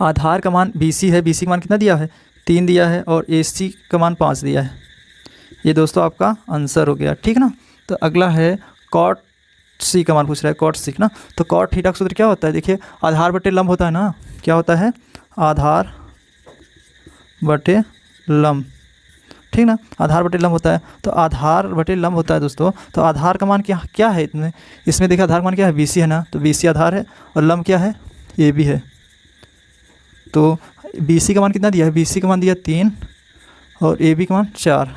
Speaker 2: आधार का मान BC है, BC का मान कितना दिया है 3 दिया है, और AC का मान 5 दिया है। ये दोस्तों आपका आंसर हो गया, ठीक ना। तो अगला है कॉट C का मान पूछ रहा है, कॉट C ना। तो कॉट थीटा का सूत्र क्या होता है, देखिए आधार बटे लंब होता है ना, क्या होता है आधार बटे लंब, ठीक ना, आधार बटे लंब होता है। तो आधार बटे लंब होता है दोस्तों, तो आधार का मान क्या क्या है इसमें देखिए आधार का मान क्या है BC है ना, तो BC आधार है, और लंब क्या है AB है। तो BC का मान कितना दिया है, BC का मान दिया 3 और AB का मान 4।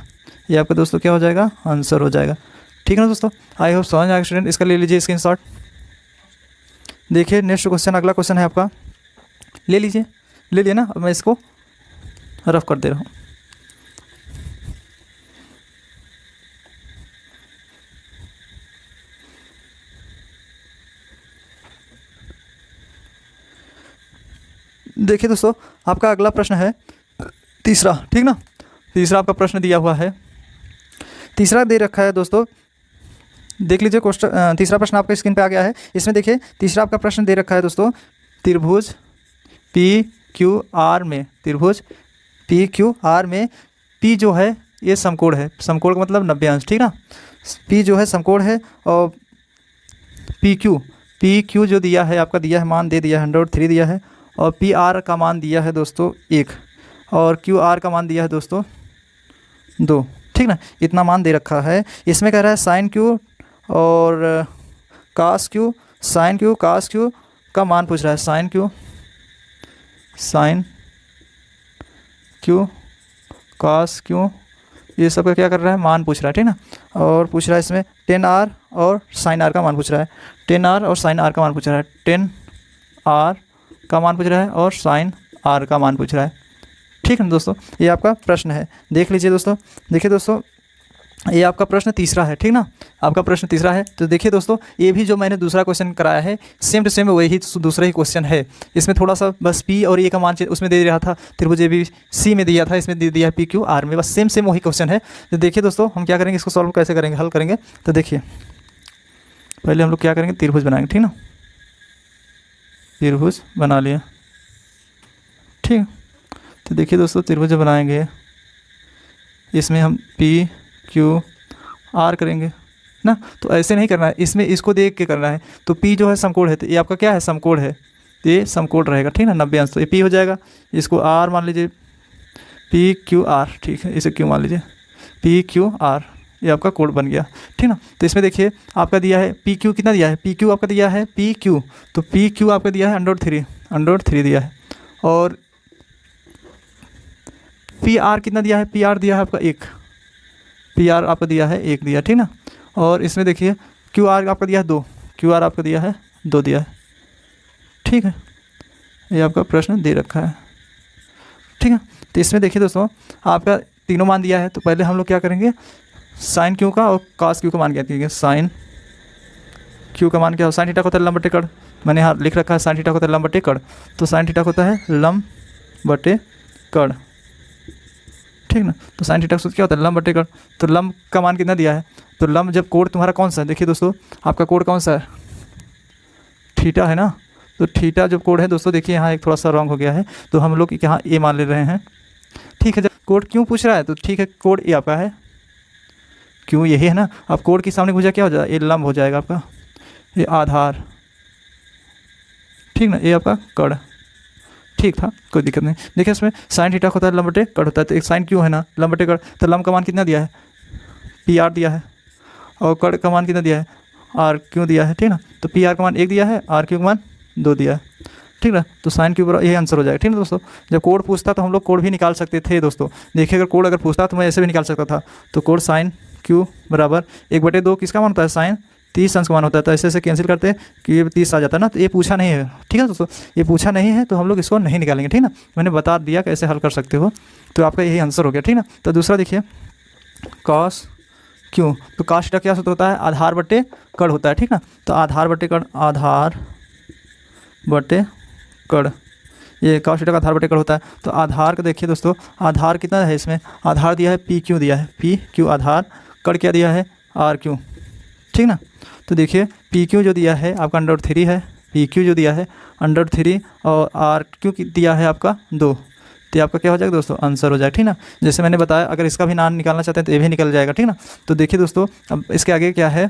Speaker 2: ये आपका दोस्तों क्या हो जाएगा, आंसर हो जाएगा, ठीक है ना दोस्तों। आई होप समझ आएगा स्टूडेंट, इसका ले लीजिए स्क्रीनशॉट। देखिए नेक्स्ट क्वेश्चन, अगला क्वेश्चन है आपका, ले लीजिए, ले लिया ना। अब मैं इसको रफ कर दे रहा हूँ। देखिए दोस्तों आपका अगला प्रश्न है तीसरा, ठीक ना। तीसरा आपका प्रश्न दिया हुआ है, तीसरा दे रखा है दोस्तों, देख लीजिए क्वेश्चन। तीसरा प्रश्न आपके स्क्रीन पे आ गया है। इसमें देखिए तीसरा आपका प्रश्न दे रखा है दोस्तों, त्रिभुज PQR में, त्रिभुज PQR में P जो है ये समकोण है, समकोण का मतलब 90 अंश, ठीक ना। P जो है समकोण है, और PQ जो दिया है आपका, दिया है मान दे दिया है 103 दिया है, और PR का मान दिया है दोस्तों 1, और QR का मान दिया है दोस्तों 2, ठीक ना। इतना मान दे रखा है। इसमें कह रहा है साइन Q और कास Q, साइन Q कास Q का मान पूछ रहा है, साइन Q कास Q, ये सब का क्या कर रहा है, मान पूछ रहा है, ठीक ना। और पूछ रहा है इसमें tan R और sin R का मान पूछ रहा है, tan R और sin R का मान पूछ रहा है, tan R का मान पूछ रहा है और sin R का मान पूछ रहा है, ठीक है ना दोस्तों। ये आपका प्रश्न है, देख लीजिए दोस्तों। देखिए दोस्तों ये आपका प्रश्न तीसरा है, ठीक ना, आपका प्रश्न तीसरा है। तो देखिए दोस्तों ये भी जो मैंने दूसरा क्वेश्चन कराया है सेम टू सेम वही दूसरा ही क्वेश्चन है। इसमें थोड़ा सा बस P और A का मान उसमें दे रहा था, त्रिभुज ABC में दिया था, इसमें दे दिया है PQR में, बस सेम वही क्वेश्चन है। तो देखिए दोस्तों हम क्या करेंगे, इसको सॉल्व कैसे करेंगे, हल करेंगे। तो देखिए पहले हम लोग क्या करेंगे, त्रिभुज बनाएंगे, ठीक ना, त्रिभुज बना लिया, ठीक। तो देखिए दोस्तों त्रिभुज बनाएंगे, इसमें हम PQR करेंगे ना। तो ऐसे नहीं करना है, इसमें इसको देख के करना है। तो P जो है समकोण है, तो ये आपका क्या है, समकोण है, तो ये समकोण रहेगा, ठीक ना, 90 अंश। तो ये P हो जाएगा, इसको R मान लीजिए, PQR, ठीक है, इसे Q मान लीजिए, PQR, ये आपका कोड बन गया, ठीक ना। तो इसमें देखिए आपका दिया है PQ कितना दिया है, PQ आपका दिया है PQ, तो PQ आपका दिया है √3 दिया है, और PR कितना दिया है, PR दिया है आपका 1, PR आपका दिया है 1 दिया, ठीक ना। और इसमें देखिए QR आपका दिया है 2, QR आपका दिया है 2 दिया है, ठीक है। ये आपका प्रश्न दे रखा है, ठीक है। तो इसमें देखिए दोस्तों आपका तीनों मान दिया है। तो पहले हम लोग क्या करेंगे, साइन Q का और कास Q का मान क्या देंगे। साइन Q का मान क्या हो, साइन थीटा होता है लंब बटे कड़, मैंने यहाँ लिख रखा है साइन थीटा होता है लंब बटे कड़, तो साइन थीटा होता है लंब बटे कड़, ठीक ना। तो साइन थीटा क्या होता है, लंब बटे कड़। तो लंब का मान कितना दिया है, तो लंब जब कोण तुम्हारा कौन सा है, देखिए दोस्तों आपका कोण कौन सा है, थीटा है ना। तो थीटा जब कोण है दोस्तों, देखिए यहाँ एक थोड़ा सा रॉन्ग हो गया है, तो हम लोग यहाँ ए मान ले रहे हैं, ठीक है। जब कोण क्यों पूछ रहा है, तो ठीक है कोण ए आपका है, क्यों यही है ना। अब कोण के सामने पूछा क्या हो जाएगा, ये लंब हो जाएगा आपका, ये आधार, ठीक ना, ये आपका कड़, ठीक था, कोई दिक्कत नहीं। देखिए इसमें साइन थीटा होता है लंब बटे कड़ होता है, तो एक साइन क्यों है ना, लंब बटे कड़, तो लंब का मान कितना दिया है, PR दिया है, और कड़ का मान कितना दिया है, R क्यों दिया है, ठीक ना। तो PR का मान 1 दिया है, R क्यों का मान 2 दिया है, ठीक ना। तो साइन क्यू बराबर यही आंसर हो जाएगा, ठीक है दोस्तों। जब कोड पूछता तो हम लोग कोड भी निकाल सकते थे दोस्तों। देखिए अगर कोड अगर पूछता तो मैं ऐसे भी निकाल सकता था। तो कोड साइन क्यू बराबर 1/2 किसका मान होता है, साइन 30 अंश का मान होता है। तो ऐसे ऐसे कैंसिल करते हैं कि ये 30 आ जाता है ना। तो ये पूछा नहीं है, ठीक है दोस्तों, ये पूछा नहीं है तो हम लोग इसको नहीं निकालेंगे, ठीक ना। मैंने बता दिया कैसे हल कर सकते हो, तो आपका यही आंसर हो गया, ठीक ना। तो दूसरा देखिए कॉस क्यों, तो कॉस थीटा क्या सूत्र होता है, आधार बटे कड़ होता है, ठीक ना। तो आधार बटे कड़, आधार बटे कड़, ये कॉस थीटा का आधार बटे कड़ होता है। तो आधार का देखिए दोस्तों, आधार कितना है इसमें, आधार दिया है पी क्यू दिया है, पी क्यू आधार, कड़ क्या दिया है आर क्यू, ठीक ना। तो देखिए पी क्यू जो दिया है आपका √3 है, पी क्यू जो दिया है √3 और आर क्यू दिया है आपका 2। तो ये आपका क्या हो जाएगा दोस्तों, आंसर हो जाएगा, ठीक ना। जैसे मैंने बताया, अगर इसका भी मान निकालना चाहते हैं तो ये भी निकल जाएगा, ठीक ना। तो देखिए दोस्तों, अब इसके आगे क्या है,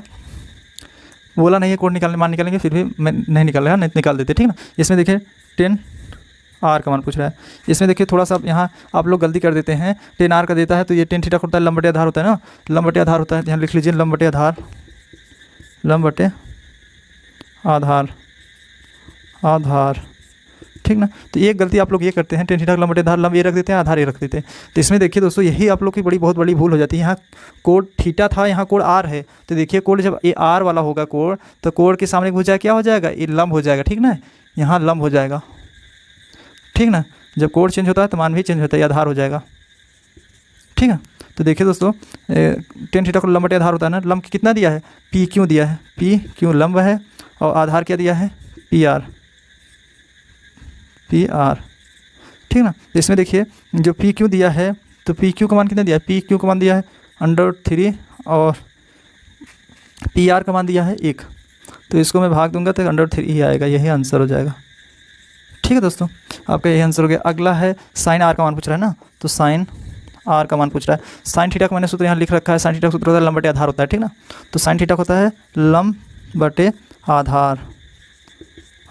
Speaker 2: बोला नहीं है कोड निकालने, मान निकालेंगे, फिर भी मैं नहीं निकाल रहा, नहीं निकाल देते, ठीक ना। इसमें देखिए 10 आर का मान पूछ रहा है। इसमें देखिए थोड़ा सा यहाँ आप लोग गलती कर देते हैं, 10 आर का देता है तो ये 10 थीटा होता है, लंब बटे आधार होता है ना, लंब बटे आधार होता है, यहाँ लिख लीजिए लंब बटे आधार, लंब बटे आधार, आधार, ठीक ना। तो एक गलती आप लोग ये करते हैं, 10 थीटा लंब बटे आधार, लंब ये रख देते हैं, आधार ये रख देते हैं। तो इसमें देखिए दोस्तों, यही आप लोग की बहुत बड़ी भूल हो जाती है। यहाँ कोड थीटा था, यहाँ कोड आर है। तो देखिए कोड जब ये आर वाला होगा कोड, तो कोड के सामने भुजा क्या हो जाएगा, ये लंब हो जाएगा, ठीक ना, यहाँ लंब हो जाएगा, ठीक ना। जब कोड चेंज होता है तो मान भी चेंज होता है, आधार हो जाएगा, ठीक है। तो देखिए दोस्तों, 10 थीटा को लंब बटे आधार होता है ना, लंब कितना दिया है, पी क्यू दिया है, पी क्यू लंब है, और आधार क्या दिया है, पी आर, पी आर, ठीक ना। तो इसमें देखिए जो पी क्यू दिया है, तो पी क्यू का मान कितना दिया है, पी क्यू का मान दिया है √3 और पी आर का मान दिया है 1। तो इसको मैं भाग दूंगा तो √3 ही आएगा, यही आंसर हो जाएगा, ठीक है दोस्तों। आपका यही आंसर हो गया। अगला है साइन आर का मान पूछ रहा है ना, तो साइन आर का मान पूछ रहा है। साइन थीटा का मैंने सूत्र यहाँ लिख रखा है, साइन थीटा का सूत्र होता है लंब बटे आधार होता है, ठीक ना। तो साइन थीटा होता है लंब बटे आधार,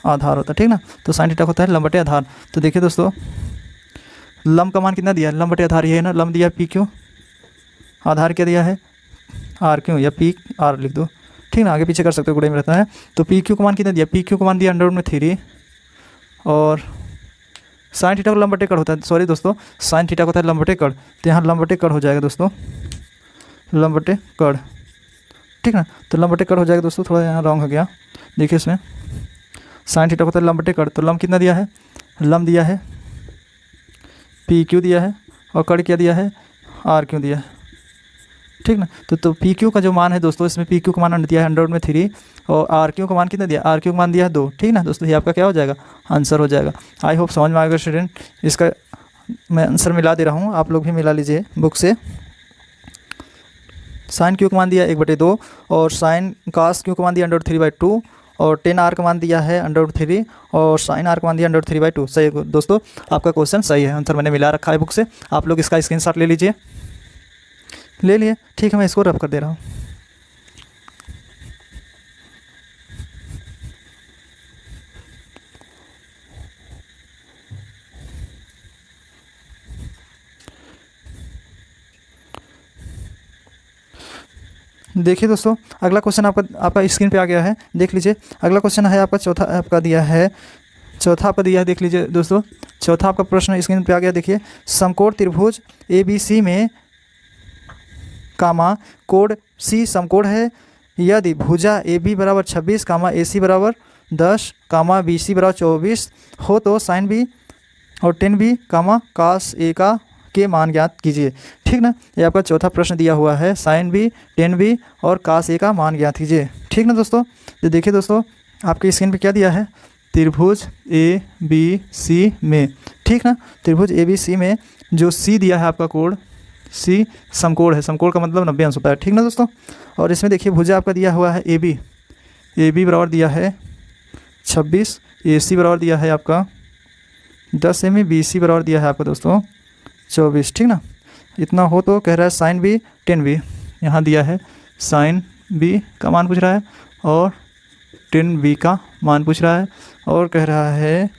Speaker 2: आधार होता है, ठीक ना। तो साइन थीटा होता है लंब बटे आधार। तो देखिए दोस्तों, लंब का मान कितना दिया है, लंब बटे आधार ये है ना, लंब दिया है पी क्यू, आधार क्या दिया है आर क्यू, या पी आर लिख दो, ठीक ना, आगे पीछे कर सकते हो, गुड़े में रहता है। तो पी क्यू का मान कितना दिया, पी क्यू का मान दिया √3 और साइन थीटा को लंब बटे कड़ होता है, सॉरी दोस्तों, साइन थीटा को होता है लंब बटे कड़, तो यहाँ लंब बटे कड़ हो जाएगा दोस्तों, लंब बटे कड़, ठीक ना। तो लंब बटे कड़ हो जाएगा दोस्तों, थोड़ा यहाँ रॉन्ग हो गया। देखिए इसमें साइन थीटा को होता है लंब बटे कड़, तो लंब कितना दिया है, लंब दिया है पी क्यू दिया है, और कड़ क्या दिया है, आर क्यू दिया है, ठीक ना। तो पी क्यू का जो मान है दोस्तों, इसमें पी क्यू का मान दिया है 100/3 और आर क्यू का मान कितना दिया, आर क्यू का मान दिया है 2, ठीक ना दोस्तों। ये आपका क्या हो जाएगा, आंसर हो जाएगा। आई होप समझ में आएगा स्टूडेंट। इसका मैं आंसर मिला दे रहा हूँ, आप लोग भी मिला लीजिए बुक से। साइन क्यू का मान दिया 1/2 और साइन कास क्यू का मान दिया √3/2 और 10 आर का मान दिया है √3 और साइन आर का मान दिया √3/2। सही है दोस्तों, आपका क्वेश्चन सही है, आंसर मैंने मिला रखा है बुक से। आप लोग इसका स्क्रीनशॉट ले लीजिए, ले लिए, ठीक है। मैं इसको रब कर दे रहा हूँ। देखिए दोस्तों, अगला क्वेश्चन आपका स्क्रीन पे आ गया है, देख लीजिए। अगला क्वेश्चन है आपका चौथा, आपका दिया है चौथा, आपका दिया है, देख लीजिए दोस्तों। चौथा आपका प्रश्न स्क्रीन पे आ गया, देखिए। समकोण त्रिभुज ABC में कामा कोण C समकोण है, यदि भुजा AB बराबर 26 कामा AC बराबर 10 कामा BC बराबर 24 हो तो साइन B और 10B कामा कास A का के मान ज्ञात कीजिए, ठीक ना। ये आपका चौथा प्रश्न दिया हुआ है, साइन B 10B और कास A का मान ज्ञात कीजिए, ठीक ना दोस्तों। तो देखिए दोस्तों, आपके स्क्रीन पे क्या दिया है, त्रिभुज ABC में, ठीक ना। त्रिभुज ABC में जो C दिया है आपका कोण C समकोण है, समकोण का मतलब 90 अंश होता है, ठीक ना दोस्तों। और इसमें देखिए भुजा आपका दिया हुआ है AB बराबर दिया है 26, AC बराबर दिया है आपका 10 सेमी, BC बराबर दिया है आपका दोस्तों 24, ठीक ना। इतना हो तो कह रहा है साइन B 10B, यहाँ दिया है साइन B का मान पूछ रहा है और 10B का मान पूछ रहा है, और कह रहा है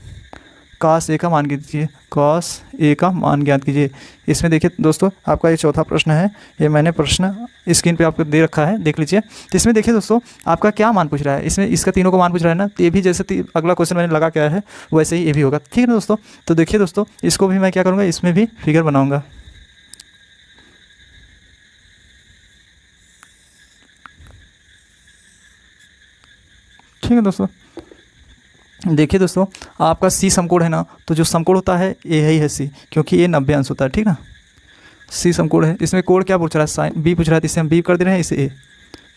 Speaker 2: कास A का मान कीजिए, कास A का मान ज्ञात कीजिए। इसमें देखिए दोस्तों, आपका ये चौथा प्रश्न है, ये मैंने प्रश्न स्क्रीन पे आपको दे रखा है, देख लीजिए। तो इसमें देखिए दोस्तों, आपका क्या मान पूछ रहा है, इसमें इसका तीनों का मान पूछ रहा है ना। तो ये भी जैसे अगला क्वेश्चन मैंने लगा के आया है वैसे ही ये भी होगा, ठीक है ना दोस्तों। तो देखिए दोस्तों, इसको भी मैं क्या करूँगा, इसमें भी फिगर बनाऊँगा, ठीक है दोस्तों। देखिए दोस्तों, आपका C समकोण है ना, तो जो समकोण होता है यही है C, क्योंकि ये 90 अंश होता है, ठीक ना। C समकोण है, इसमें कोण क्या पूछ रहा है, साइन B पूछ रहा है, तो इसे हम B कर दे रहे हैं, इसे A,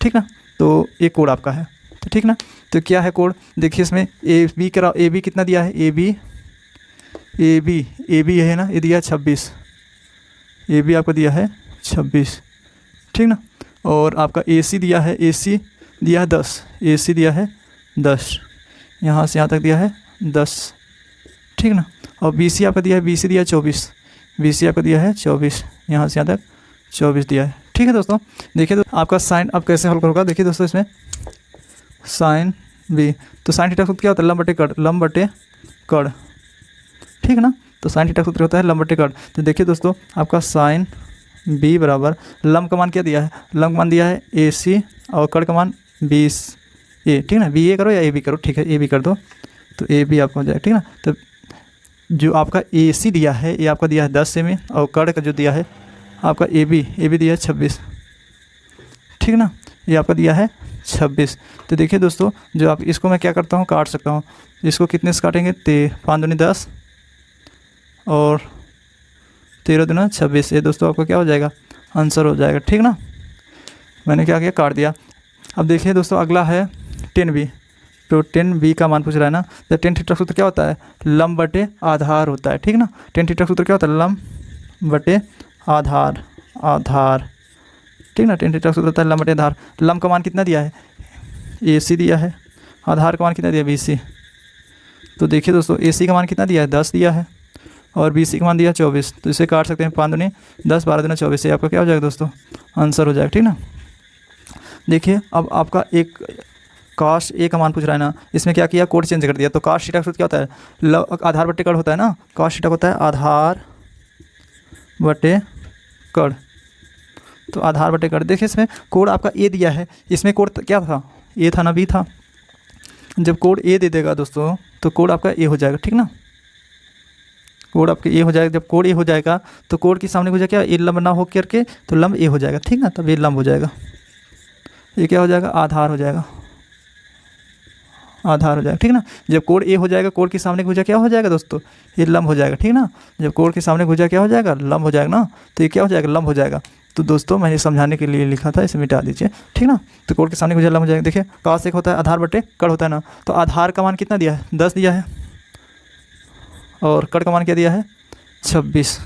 Speaker 2: ठीक ना। तो ये कोण आपका है, तो ठीक ना। तो क्या है कोण, देखिए इसमें AB कितना दिया है, AB है ना, ये दिया है 26, AB आपको दिया है 26, ठीक ना। और आपका AC दिया है, AC दिया है 10, AC दिया है 10, यहाँ से यहाँ तक दिया है 10, ठीक ना। और BC आपका दिया है, BC दिया है 24, BC आपका दिया है 24, यहाँ से यहाँ तक 24 दिया है, ठीक है दोस्तों। देखिए तो आपका साइन अब कैसे हल होगा, देखिए दोस्तों इसमें साइन B, तो साइन थीटा सूत्र क्या होता है, लंब बटे कड़, ठीक है ना। तो साइन थीटा सूत्र होता है लंब बटे कड़। तो देखिए दोस्तों आपका साइन B बराबर लंब का मान क्या दिया है, लंब का मान दिया है AC और कड़ का मान 20A, ठीक ना। BA करो या AB करो, ठीक है AB कर दो, तो AB आपका हो जाएगा, ठीक ना। तो जो आपका AC दिया है ये आपका दिया है 10 सेमी, और कड़ का जो दिया है आपका AB दिया है 26, ठीक ना। ये आपका दिया है 26। तो देखिए दोस्तों जो आप इसको मैं क्या करता हूँ, काट सकता हूँ। इसको कितने से काटेंगे, 5 दूनी 10 और 13 दूना 26। ये दोस्तों आपका क्या हो जाएगा, आंसर हो जाएगा, ठीक ना। मैंने क्या किया, काट दिया। अब देखिए दोस्तों अगला है 10B। तो 10B का मान पूछ रहा है ना। तो 10 थीटा सूत्र क्या होता है, लंब बटे आधार होता है, ठीक ना। 10 थीटा सूत्र क्या होता है, लंब बटे आधार, ठीक ना। 10 थीटा सूत्र होता है लंब बटे आधार। लंब का मान कितना दिया है, AC दिया है, आधार का मान कितना दिया है, BC। तो देखिए दोस्तों AC का मान कितना दिया है, 10 दिया है, और BC का मान दिया 24। तो इसे काट सकते हैं, 5 दूनी 10, 12 दूनी 24 से आपका क्या हो जाएगा दोस्तों, आंसर हो जाएगा, ठीक ना। देखिए अब आपका एक cos A का मान पूछ रहा है ना। इसमें क्या किया, कोड चेंज कर दिया। तो cos थीटा का सूत्र क्या होता है, आधार बटे कड़ होता है ना। cos थीटा होता है आधार बटे कड़। तो आधार बटे कड़। देखिए इसमें कोड आपका A दिया है, इसमें कोड क्या था, A था ना B था। जब कोड A दे देगा दोस्तों तो कोड आपका A हो जाएगा, ठीक ना। कोड आपका A हो जाएगा। जब कोड A हो जाएगा तो कोड के सामने हो जाएगा क्या, A लंब ना हो करके तो लंब A हो जाएगा, ठीक ना। तब ये लंब हो जाएगा, ये क्या हो जाएगा, आधार हो जाएगा, ठीक ना। जब कोड A हो जाएगा, कोड के सामने भुजा क्या हो जाएगा दोस्तों, ये लंब हो जाएगा, ठीक ना। जब कोड के सामने भुजा क्या हो जाएगा, लंब हो जाएगा ना। तो ये क्या हो जाएगा, लंब हो जाएगा। तो दोस्तों मैंने समझाने के लिए लिखा था, इसे मिटा दीजिए, ठीक ना। तो कोड के सामने भुजा लंब हो जाएगा। देखिए cos एक होता है आधार बटे कड़ होता है ना। तो आधार का मान कितना दिया है, 10 दिया है, और कड़ का मान क्या दिया है, 26।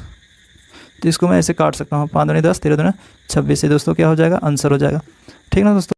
Speaker 2: तो इसको मैं ऐसे काट सकता हूँ, 5 दूनी 10, 13 दूनी 26 से दोस्तों क्या हो जाएगा, आंसर हो जाएगा, ठीक ना दोस्तों।